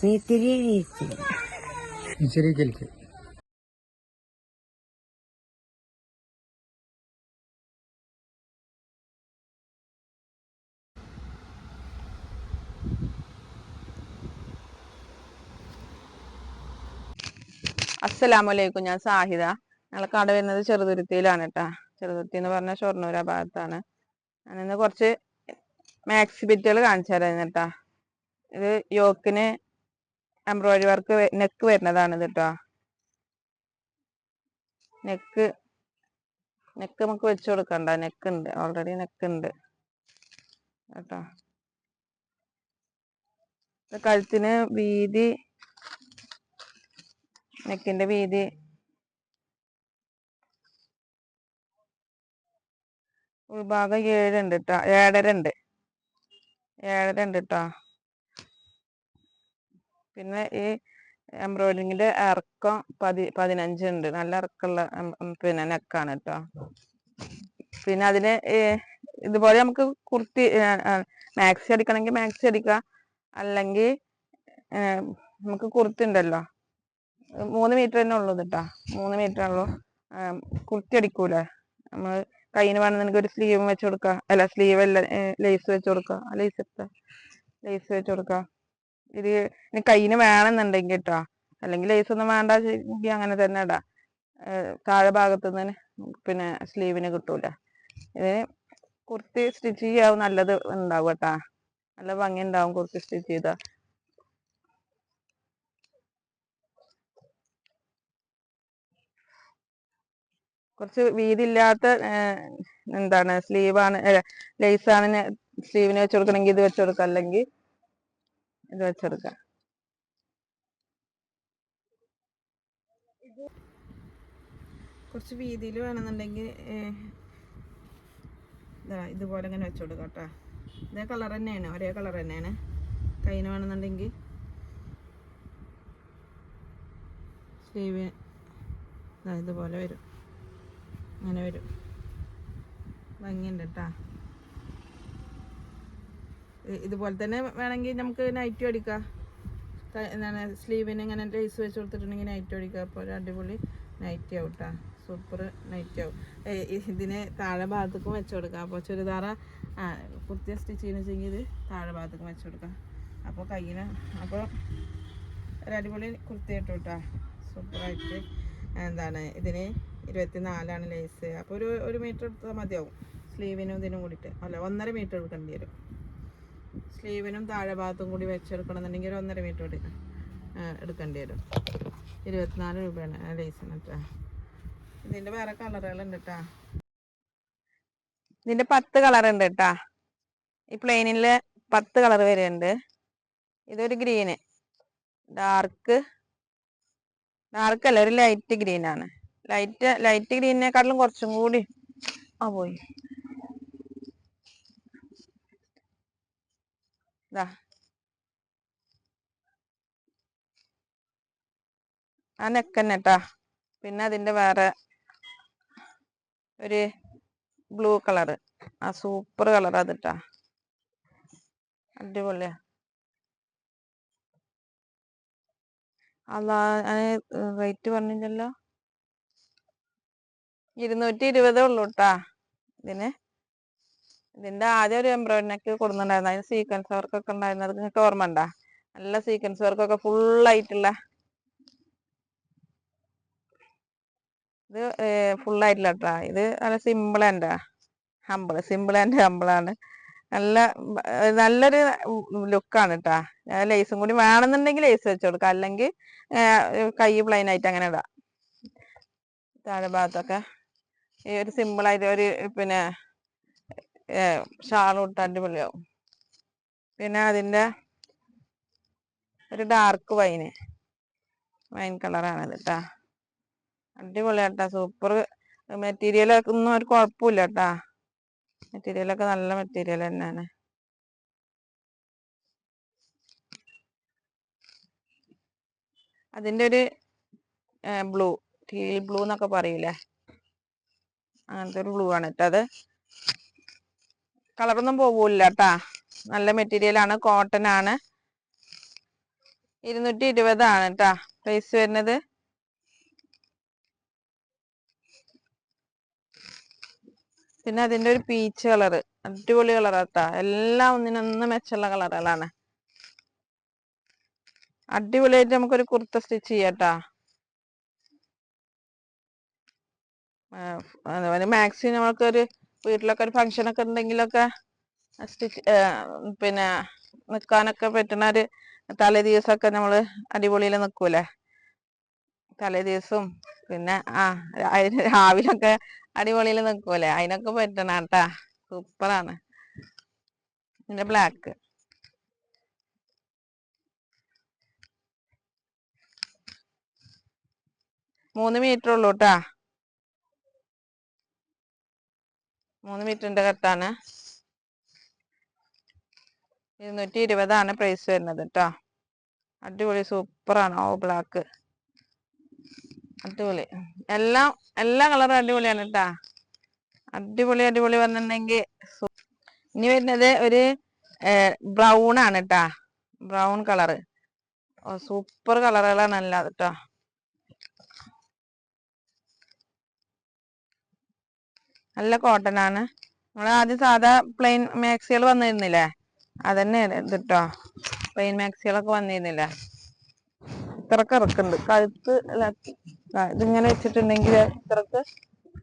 ഇച്ചിരിക്കൽക്ക് അസ്സലാമലൈക്കും. ഞാൻ സാഹിദ. ഞങ്ങളെ കട വരുന്നത് ചെറുതുരുത്തിയിലാണ് കേട്ടാ. ചെറുതുരുത്തി എന്ന് പറഞ്ഞാൽ ഷൊർണൂർ ആ ഭാഗത്താണ്. ഞാനിന്ന് കുറച്ച് മാക്സി ബിറ്റുകൾ കാണിച്ചു തരാം കേട്ടാ. ഇത് യോക്കിന് എംബ്രോയിഡറി വർക്ക് നെക്ക് വരുന്നതാണ് കേട്ടോ. നെക്ക് നമുക്ക് വെച്ച് കൊടുക്കണ്ട, നെക്ക് ഉണ്ട്, ഓൾറെഡി നെക്ക് ഉണ്ട് കേട്ടോ. കഴുത്തിന് വീതി, നെക്കിന്റെ വീതി ഉൾഭാഗം 7 ഉണ്ട് കേട്ടോ, 7.5 ഉണ്ട്, 7.5 ഉണ്ട് കേട്ടോ. പിന്നെ ഈ എംബ്രോയിഡറിങ്ങിന്റെ ഇറക്കം 15 ഉണ്ട്. നല്ല ഇറക്കമുള്ള പിന്നെ നെക്കാണ് കേട്ടോ. പിന്നെ അതിന് ഇതുപോലെ നമുക്ക് കുർത്തി മാക്സി അടിക്കണമെങ്കിൽ മാക്സി അടിക്കാം, അല്ലെങ്കിൽ നമുക്ക് കുർത്തി ഉണ്ടല്ലോ 3 മീറ്റർ തന്നെ ഉള്ളൂ കേട്ടോ. 3 മീറ്റർ ഉള്ളൂ. കുർത്തി അടിക്കൂലേ നമ്മൾ കയ്യിന് വേണമെന്നുണ്ടെങ്കിൽ ഒരു സ്ലീവ് വെച്ച് കൊടുക്കുക, അല്ല സ്ലീവ് അല്ല, ലേസ് വെച്ച് കൊടുക്കുക, ലേസ് വെച്ച് കൊടുക്കുക. ഇത് ഇനി കയ്യിന് വേണമെന്നുണ്ടെങ്കിൽ കേട്ടോ, അല്ലെങ്കിൽ ലേസ് ഒന്നും വേണ്ട അങ്ങനെ തന്നെ ഇടാം. താഴെ ഭാഗത്തു നിന്ന് പിന്നെ സ്ലീവിന് കിട്ടൂല. ഇതിന് കുർത്തി സ്റ്റിച്ച് ചെയ്യാവും നല്ലത് ഉണ്ടാവും കേട്ടാ. നല്ല ഭംഗി ഉണ്ടാവും കുർത്തി സ്റ്റിച്ച് ചെയ്താൽ. കുറച്ച് വീതി ഇല്ലാത്ത എന്താണ് സ്ലീവാണ്, ലേസാണ് സ്ലീവിന് വെച്ച് കൊടുക്കണമെങ്കിൽ ഇത് വെച്ച് കൊടുക്കാം, അല്ലെങ്കിൽ ഇത് വെച്ചെടുക്കാം. കുറച്ച് വീതിയിൽ വേണമെന്നുണ്ടെങ്കിൽ ഇതുപോലെ ഇങ്ങനെ വെച്ച് കൊടുക്കാം കേട്ടോ. ഇതേ കളർ തന്നെയാണ്, ഒരേ കളർ തന്നെയാണ്. കയ്യിന് വേണമെന്നുണ്ടെങ്കിൽ സ്ലീവ് ഇതുപോലെ വരും, അങ്ങനെ വരും. ഭംഗിയുണ്ട് കേട്ടോ. ഇതുപോലെ തന്നെ വേണമെങ്കിൽ നമുക്ക് നൈറ്റും അടിക്കാം. എന്താണ് സ്ലീവിന് ഇങ്ങനെ ലേസ് വെച്ച് കൊടുത്തിട്ടുണ്ടെങ്കിൽ നൈറ്റ് അടിക്കുക. അപ്പോൾ ഒരു അടിപൊളി നൈറ്റി ആവും കേട്ടോ. സൂപ്പർ നൈറ്റി ആവും. ഇതിന് താഴെ ഭാഗത്തേക്കും വെച്ച് കൊടുക്കാം. അപ്പോൾ ചുരിദാറ കുർത്തി സ്റ്റിച്ച് ചെയ്യുന്ന വെച്ചെങ്കിൽ ഇത് താഴെ ഭാഗത്തേക്കും വെച്ച് കൊടുക്കാം. അപ്പോൾ കയ്യിന് അപ്പോൾ ഒരു അടിപൊളി കുർത്തി ഇട്ടു കേട്ടോ. സൂപ്പറായിട്ട്. എന്താണ് ഇതിന് 24 ലേസ്. അപ്പോൾ ഒരു മീറ്റർ എടുത്താൽ മതിയാവും സ്ലീവിനും ഇതിനും കൂടിയിട്ട്. അല്ല 1.5 മീറ്റർ എടുക്കേണ്ടി വരും. സ്ലീവിനും താഴെ ഭാഗത്തും കൂടി വെച്ചെടുക്കണമെന്നുണ്ടെങ്കിൽ 1.5 മീറ്റർ എടുക്കേണ്ടി വരും. 24 രൂപയാണ് ലേസിന് കേട്ടോ. ഇതിൻ്റെ വേറെ കളറുകളുണ്ട് കേട്ടോ. ഇതിൻ്റെ 10 കളർ ഉണ്ട് കേട്ടോ. ഈ പ്ലെയിനിൽ 10 കളർ വരുന്നുണ്ട്. ഇതൊരു ഗ്രീന്, ഡാർക്ക് അല്ല, ഒരു ലൈറ്റ് ഗ്രീൻ ആണ്. ലൈറ്റ് ഗ്രീനിനെക്കാട്ടിലും കുറച്ചും കൂടി പോയി. ഇതാ ആ നെക്ക് തന്നെ കേട്ടാ. പിന്നെ അതിന്റെ വേറെ ഒരു ബ്ലൂ കളറ്, ആ സൂപ്പർ കളർ അതിട്ടാ, അടിപൊളിയാ. അതാ റേറ്റ് പറഞ്ഞില്ലല്ലോ, 220 ഉള്ളൂ കേട്ടാ ഇതിന്. ഇതിന്റെ ആദ്യം ഒരു എംബ്രോയിഡറിക്ക് കൊടുക്കുന്നുണ്ടായിരുന്നു, അതിന് സീക്വൻസ് വർക്കൊക്കെ ഉണ്ടായിരുന്നത് നിങ്ങൾക്ക് ഓർമ്മ ഉണ്ടാ? നല്ല സീക്വൻസ് വർക്കൊക്കെ ഫുള്ളായിട്ടുള്ള, ഇത് ഫുള്ളായിട്ടില്ല കേട്ടാ. ഇത് നല്ല സിമ്പിൾ ആൻഡ് ഹമ്പിളാണ്. നല്ലൊരു ലുക്കാണ് കേട്ടാ. ലേസും കൂടി വേണമെന്നുണ്ടെങ്കിൽ ലേസ് വെച്ച് കൊടുക്കാം, അല്ലെങ്കിൽ കൈ പ്ലെയിൻ ആയിട്ട് അങ്ങനെ ഇടാം. താഴെ ഭാഗത്തൊക്കെ ഈ ഒരു സിമ്പിളായിട്ട് ഒരു പിന്നെ ഷാൾ ഇട്ട് അടിപൊളിയാവും. പിന്നെ അതിൻ്റെ ഒരു ഡാർക്ക് വൈൻ കളറാണ് കേട്ടാ. അടിപൊളിയാട്ടാ, സൂപ്പർ മെറ്റീരിയലൊക്കെ ഒന്നും ഒരു കുഴപ്പമില്ല കേട്ടാ. മെറ്റീരിയലൊക്കെ നല്ല മെറ്റീരിയൽ തന്നെയാണ്. അതിൻ്റെ ഒരു ബ്ലൂ, ടീൽ ബ്ലൂ എന്നൊക്കെ പറയൂലേ, അങ്ങനത്തെ ഒരു ബ്ലൂ ആണ് കേട്ടോ. അത് കളറൊന്നും പോവില്ല കേട്ടാ. നല്ല മെറ്റീരിയലാണ്, കോട്ടൺ ആണ്. 220 കേട്ടാ പ്രൈസ് വരുന്നത്. പിന്നെ അതിന്റെ ഒരു പീച്ച് കളറ്, അടിപൊളി കളറാട്ടാ. എല്ലാം ഒന്നിനൊന്ന് മെച്ചമുള്ള കളറുകളാണ്. അടിപൊളിയായിട്ട് നമുക്കൊരു കുർത്ത സ്റ്റിച്ച് ചെയ്യാട്ടാ. അതുപോലെ മാക്സി നമ്മൾക്കൊരു വീട്ടിലൊക്കെ ഒരു ഫംഗ്ഷനൊക്കെ ഉണ്ടെങ്കിലൊക്കെ സ്റ്റിച്ച് പിന്നെ നിൽക്കാനൊക്കെ പറ്റുന്ന ഒരു തലേ ദിവസമൊക്കെ നമ്മള് അടിപൊളിയിൽ നിൽക്കൂലേ, തലേ ദിവസവും പിന്നെ രാവിലൊക്കെ അടിപൊളിയിൽ നിൽക്കൂലേ, അതിനൊക്കെ പറ്റണ കേട്ടാ. സൂപ്പറാണ്. ഇതിന്റെ ബ്ലാക്ക് 3 മീറ്റർ ഉള്ളൂ കേട്ടാ. 3 മീറ്ററിന്റെ കട്ടാണ്. 220 പ്രൈസ് വരുന്നത് കേട്ടോ. അടിപൊളി സൂപ്പറാണ്. ബ്ലാക്ക് അടിപൊളി. എല്ലാ കളറും അടിപൊളിയാണ് കേട്ടാ. അടിപൊളി പറഞ്ഞിട്ടുണ്ടെങ്കിൽ ഇനി വരുന്നത് ഒരു ബ്രൗൺ ആണ് കേട്ടാ. Brown colour. സൂപ്പർ കളറുകളാണ് എല്ലാം കേട്ടോ. നല്ല കോട്ടൺ ആണ്. നമ്മൾ ആദ്യം സാധാ പ്ലെയിൻ മാക്സികൾ വന്നിരുന്നില്ലേ, അതന്നെ ഇത് കേട്ടോ. പ്ലെയിൻ മാക്സികളൊക്കെ വന്നിരുന്നില്ല. ഇത്രക്ക് ഇറക്കുന്നുണ്ട് കഴുത്ത്. ഇതിങ്ങനെ വെച്ചിട്ടുണ്ടെങ്കിൽ ഇത്രക്ക്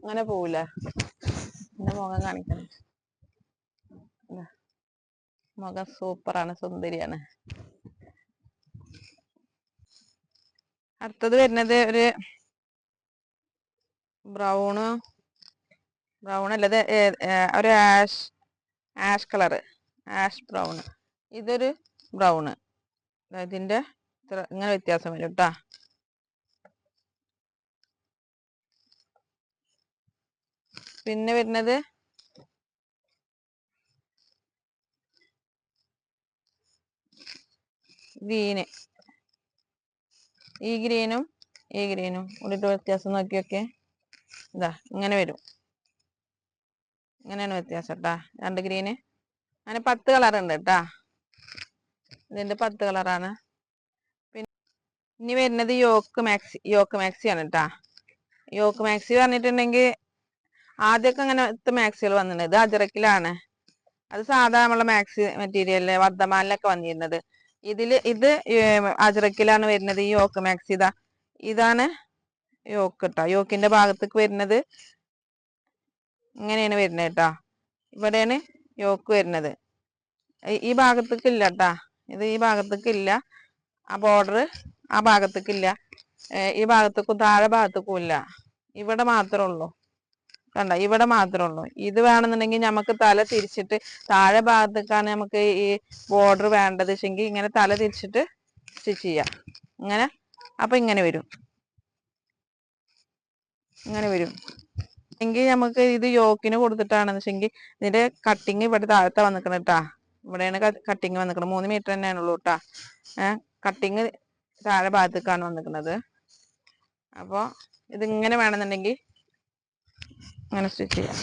അങ്ങനെ പോവില്ല. എന്റെ മുഖം കാണിക്കണം. മുഖം സൂപ്പറാണ്, സുന്ദരിയാണ്. അടുത്തത് വരുന്നത് ഒരു ബ്രൗൺ അല്ലത് ഒരു ആഷ് കളറ്, ആഷ് ബ്രൗൺ. ഇതൊരു ബ്രൗണ്. ഇതിന്റെ ഇങ്ങനെ വ്യത്യാസം വരും കേട്ടാ. പിന്നെ വരുന്നത് ഗ്രീന്. ഈ ഗ്രീനും കൂടിയിട്ട് വ്യത്യാസം നോക്കിയൊക്കെ. ഇതാ ഇങ്ങനെ വരും. ഇങ്ങനെയാണ് വ്യത്യാസം കേട്ടാ. 2 ഗ്രീന്. അങ്ങനെ 10 കളറുണ്ട് കേട്ടാ. ഇതിന്റെ 10 കളറാണ്. പിന്നെ ഇനി വരുന്നത് യോക്ക് മാക്സി ആണ് കേട്ടാ. യോക്ക് മാക്സി പറഞ്ഞിട്ടുണ്ടെങ്കിൽ ആദ്യമൊക്കെ അങ്ങനെ മാക്സികൾ വന്നിട്ടുണ്ട്. ഇത് അജറക്കിലാണ്. അത് സാധാ നമ്മളെ മാക്സി മെറ്റീരിയലില് വർദ്ധമാനിലൊക്കെ വന്നിരുന്നത്. ഇത് അജറക്കിലാണ് വരുന്നത്. ഈ യോക്ക് മാക്സി ഇതാണ് യോക്ക് കേട്ടോ. യോക്കിന്റെ ഭാഗത്തേക്ക് വരുന്നത് ഇങ്ങനെയാണ് വരുന്നത് കേട്ടോ. ഇവിടെയാണ് യോക്ക് വരുന്നത്. ഈ ഭാഗത്തേക്ക് ഇല്ല കേട്ടാ. ഇത് ഈ ഭാഗത്തേക്ക് ഇല്ല. ആ ബോർഡർ ആ ഭാഗത്തേക്ക് ഇല്ല. ഈ ഭാഗത്തേക്കും താഴെ ഭാഗത്തേക്കും ഇല്ല. ഇവിടെ മാത്രമേ ഉള്ളൂ. കണ്ട, ഇവിടെ മാത്രമേ ഉള്ളൂ. ഇത് വേണമെന്നുണ്ടെങ്കിൽ നമുക്ക് തല തിരിച്ചിട്ട് താഴെ ഭാഗത്തേക്കാണ് നമുക്ക് ഈ ബോർഡർ വേണ്ടത് വെച്ചെങ്കിൽ ഇങ്ങനെ തല തിരിച്ചിട്ട് സ്റ്റിച്ച് ചെയ്യാം. അപ്പൊ ഇങ്ങനെ വരും. നമുക്ക് ഇത് യോക്കിന് കൊടുത്തിട്ടാണെന്ന് വെച്ചെങ്കിൽ ഇതിന്റെ കട്ടിങ് ഇവിടെ താഴത്തെ വന്നിക്കണം കേട്ടാ. ഇവിടെയാണ് കട്ടിങ് വന്നിക്കണം. 3 മീറ്റർ തന്നെയാണുള്ളൂ കേട്ടാ. കട്ടിങ് താഴെ ഭാഗത്തേക്കാണ് വന്നിക്കുന്നത്. അപ്പോൾ ഇതിങ്ങനെ വേണമെന്നുണ്ടെങ്കിൽ ഇങ്ങനെ സ്റ്റിച്ച് ചെയ്യാം.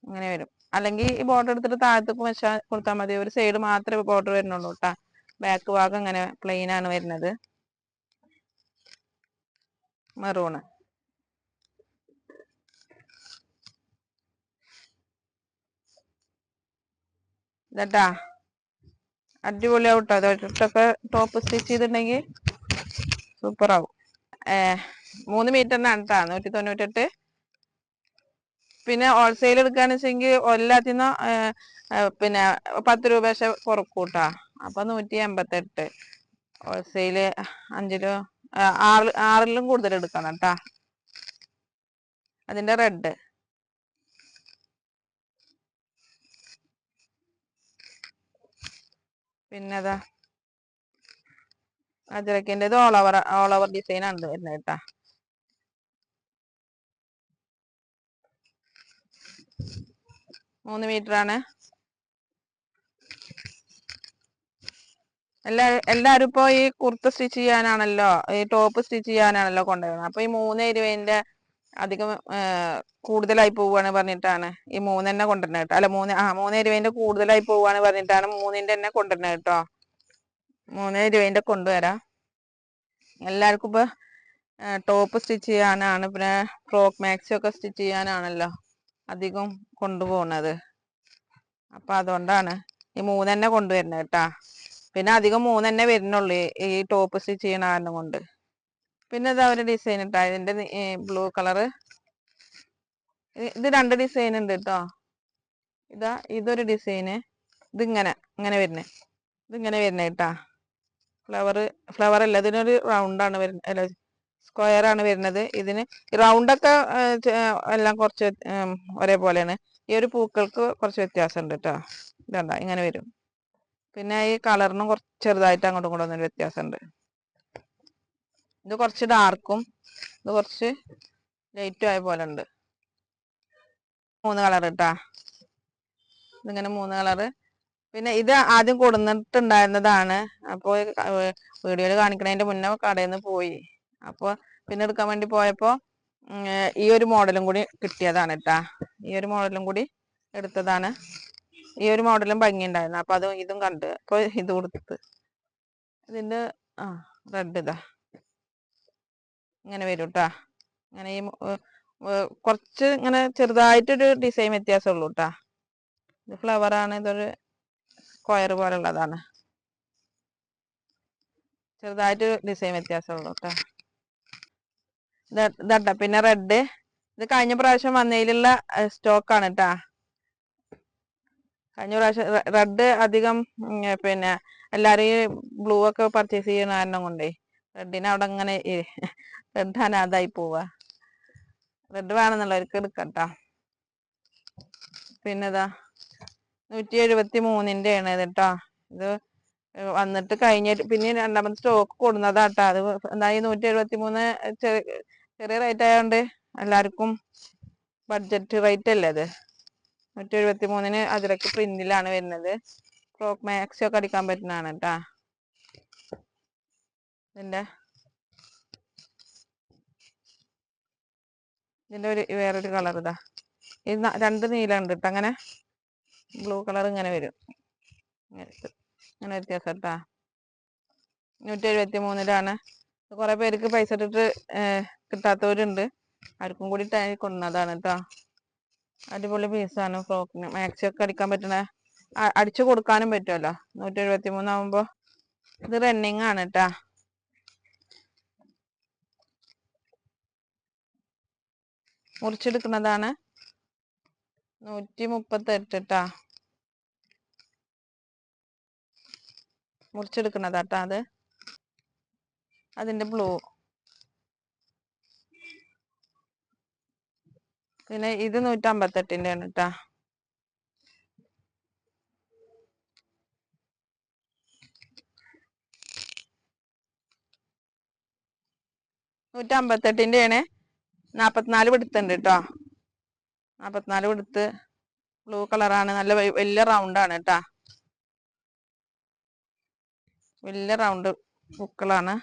ഇങ്ങനെ വരും. അല്ലെങ്കിൽ ഈ ബോർഡർ എടുത്തിട്ട് താഴത്തേക്ക് വെച്ചാൽ കൊടുത്താൽ മതി. ഒരു സൈഡ് മാത്രമേ ബോർഡർ വരുന്നുള്ളൂ കേട്ടാ. ബാക്ക് ഭാഗം ഇങ്ങനെ പ്ലെയിൻ ആണ് വരുന്നത്. മെറൂണ്. ഇതാ അടിപൊളിയാവും കേട്ടോ. അതൊക്കെ ടോപ്പ് സ്റ്റിച്ച് ചെയ്തിട്ടുണ്ടെങ്കിൽ സൂപ്പർ ആവും. 3 മീറ്ററിനാണ് കേട്ടോ 198. പിന്നെ ഹോൾസെയിൽ എടുക്കാന്ന് വെച്ചെങ്കിൽ എല്ലാത്തിനും പിന്നെ 10 രൂപ പക്ഷെ കുറക്കൂട്ടാ. അപ്പൊ 188. ഹോൾസെയില് 5 6ലും കൂടുതൽ എടുക്കണം കേട്ടാ. അതിന്റെ റെഡ്. പിന്നെതാ അജരക്കിന്റെ ഓൾ ഓവർ ഡിസൈൻ ആണ് വരുന്നത് കേട്ടാ. 3 മീറ്റർ ആണ്. എല്ലാരും ഇപ്പൊ ഈ കുർത്ത സ്റ്റിച്ച് ചെയ്യാനാണല്ലോ, ഈ ടോപ്പ് സ്റ്റിച്ച് ചെയ്യാനാണല്ലോ കൊണ്ടുവരുന്നത്. അപ്പൊ ഈ 3 20 അധികം കൂടുതലായി പോവുകയാണ് പറഞ്ഞിട്ടാണ് ഈ മൂന്നെണ്ണ കൊണ്ടുവരുന്നത് കേട്ടോ. അല്ല 3 രൂപേന്റെ കൂടുതലായി പോവുകയാണ് പറഞ്ഞിട്ടാണ് 3ന്റെ തന്നെ കൊണ്ടുവരുന്നത് കേട്ടോ. 3 രൂപേന്റെ കൊണ്ടുവരാം. എല്ലാവർക്കും ഇപ്പൊ ടോപ്പ് സ്റ്റിച്ച് ചെയ്യാനാണ്, പിന്നെ ഫ്രോക്ക് മാക്സി ഒക്കെ സ്റ്റിച്ച് ചെയ്യാനാണല്ലോ അധികം കൊണ്ടുപോകുന്നത്. അപ്പൊ അതുകൊണ്ടാണ് ഈ 3 കൊണ്ടുവരുന്നത് കേട്ടാ. പിന്നെ അധികം 3 വരുന്നുള്ളൂ ഈ ടോപ്പ് സ്റ്റിച്ച് ചെയ്യണ കാരണം കൊണ്ട്. പിന്നെ ഇതാ ഒരു ഡിസൈൻ ഇട്ടാ, ഇതിന്റെ ബ്ലൂ കളറ്. ഇത് 2 ഡിസൈൻ ഉണ്ട് കേട്ടോ. ഇതൊരു ഡിസൈന്. ഇങ്ങനെ വരുന്നേ, ഇതിങ്ങനെ വരുന്നേ കേട്ടാ. ഫ്ലവർ അല്ല, ഇതിനൊരു റൗണ്ടാണ് വരുന്നത്, അല്ല സ്ക്വയർ ആണ് വരുന്നത്. ഇതിന് റൗണ്ടൊക്കെ എല്ലാം കുറച്ച് ഒരേപോലെയാണ്. ഈ ഒരു പൂക്കൾക്ക് കുറച്ച് വ്യത്യാസം ഉണ്ട് കേട്ടോ. ഇതണ്ട ഇങ്ങനെ വരും. പിന്നെ ഈ കളറിനും കുറച്ച് ചെറുതായിട്ട് അങ്ങോട്ടും ഇങ്ങോട്ടും ഒന്നൊരു വ്യത്യാസമുണ്ട്. ഇത് കുറച്ച് ഡാർക്കും ഇത് കുറച്ച് ലൈറ്റും ആയ പോലെ ഉണ്ട്. 3 കളർ കേട്ടാ. ഇതിങ്ങനെ 3 കളറ്. പിന്നെ ഇത് ആദ്യം കൊടുന്നിട്ടുണ്ടായിരുന്നതാണ്. അപ്പോൾ വീഡിയോയിൽ കാണിക്കണതിന്റെ മുന്നേ കടയിൽ നിന്ന് പോയി. അപ്പോൾ പിന്നെ എടുക്കാൻ വേണ്ടി പോയപ്പോൾ ഈ ഒരു മോഡലും കൂടി കിട്ടിയതാണ് കേട്ടാ. ഈ ഒരു മോഡലും കൂടി എടുത്തതാണ്. ഈ ഒരു മോഡലും ഭംഗിയുണ്ടായിരുന്നു. അപ്പൊ ഇതും കണ്ട് അപ്പോൾ ഇത് കൊടുത്ത്. ഇതിന്റെ റെഡ് ഇതാ ഇങ്ങനെ വരും കേട്ടാ. ഇങ്ങനെ ഈ കുറച്ച് ഇങ്ങനെ ചെറുതായിട്ടൊരു ഡിസൈൻ വ്യത്യാസമുള്ളൂ കേട്ടാ. ഇത് ഫ്ലവറാണ്, ഇതൊരു സ്ക്വയർ പോലുള്ളതാണ്. ചെറുതായിട്ട് ഡിസൈൻ വ്യത്യാസമുള്ളൂ കേട്ടോ. ഇതട്ട പിന്നെ റെഡ്. ഇത് കഴിഞ്ഞ പ്രാവശ്യം വന്നതിലുള്ള സ്റ്റോക്കാണ് കേട്ടാ. കഴിഞ്ഞ പ്രാവശ്യം റെഡ് അധികം പിന്നെ എല്ലാരും ഈ ബ്ലൂ ഒക്കെ പർച്ചേസ് ചെയ്യുന്ന കാരണം കൊണ്ടേ റെഡിന് അവിടെ ഇങ്ങനെ റെഡ് അനാഥായി പോവാ. റെഡ് വേണമെന്നുള്ളവർക്ക് എടുക്കട്ടാ. പിന്നെതാ 173ന്റെ ആണ് ഇത് കേട്ടോ. ഇത് വന്നിട്ട് കഴിഞ്ഞിട്ട് പിന്നെ രണ്ടാമത്തെ സ്റ്റോക്ക് കൊടുന്നതാട്ടാ. അത് എന്തായാലും 173 ചെറിയ റേറ്റ് ആയതുകൊണ്ട് എല്ലാവർക്കും ബഡ്ജറ്റ് റേറ്റ് അല്ലേ അത്. 173ന് അതിലൊക്കെ പ്രിന്റിലാണ് വരുന്നത്. ഫ്രോക്ക് മാക്സി ഒക്കെ അടിക്കാൻ പറ്റുന്നതാണ് കേട്ടാ. ഇതിന്റെ വേറൊരു കളർ ഇതാ. ഇത് 2 നീലം ഉണ്ട് കേട്ടോ. അങ്ങനെ ബ്ലൂ കളർ ഇങ്ങനെ വരും. ഇങ്ങനെ വ്യത്യാസം കേട്ടാ. 173ലാണ്. കുറെ പേർക്ക് പൈസ ഇട്ടിട്ട് കിട്ടാത്തവരുണ്ട്. ആർക്കും കൂടി കൊണ്ടുവന്നതാണ് കേട്ടോ. അടിപൊളി പീസാണ്. ഫ്രോക്കിന് മാക്സി ഒക്കെ അടിക്കാൻ പറ്റുന്ന, അടിച്ചു കൊടുക്കാനും പറ്റുമല്ലോ 173 ആവുമ്പോ. ഇത് റണ്ണിങ് ആണ് കേട്ടാ. മുറിച്ചെടുക്കുന്നതാണ്. 138 കേട്ടാ. മുറിച്ചെടുക്കുന്നതാട്ടാ അത്. അതിന്റെ ബ്ലൂ. പിന്നെ ഇത് 158ന്റെ ആണ് കേട്ടാ. 158ന്റെ ആണ്. 44 പിടുത്തുണ്ട് കേട്ടോ. 44 പിടുത്ത്. ബ്ലൂ കളറാണ്. നല്ല വലിയ റൗണ്ട് ആണ് കേട്ടാ. വലിയ റൗണ്ട് പൂക്കളാണ്.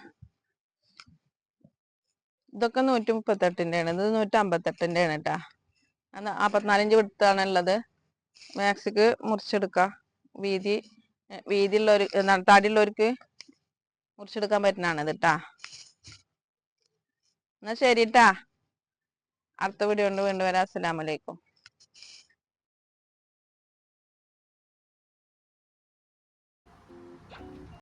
ഇതൊക്കെ 138ന്റെ ആണ്. ഇത് 158ന്റെ ആണ് കേട്ടാ. 44 ഇഞ്ച് വിടുത്താണ് ഉള്ളത്. മാക്സിക്ക് മുറിച്ചെടുക്കാം. വീതി ഉള്ളവർ, തടിയുള്ളവർക്ക് മുറിച്ചെടുക്കാൻ പറ്റുന്നതാണ് ഇത് കേട്ടാ. എന്നാ ശരിട്ടാ. അടുത്ത വീഡിയോ കൊണ്ട് വീണ്ടും വരാം. അസ്സലാമു അലൈക്കും.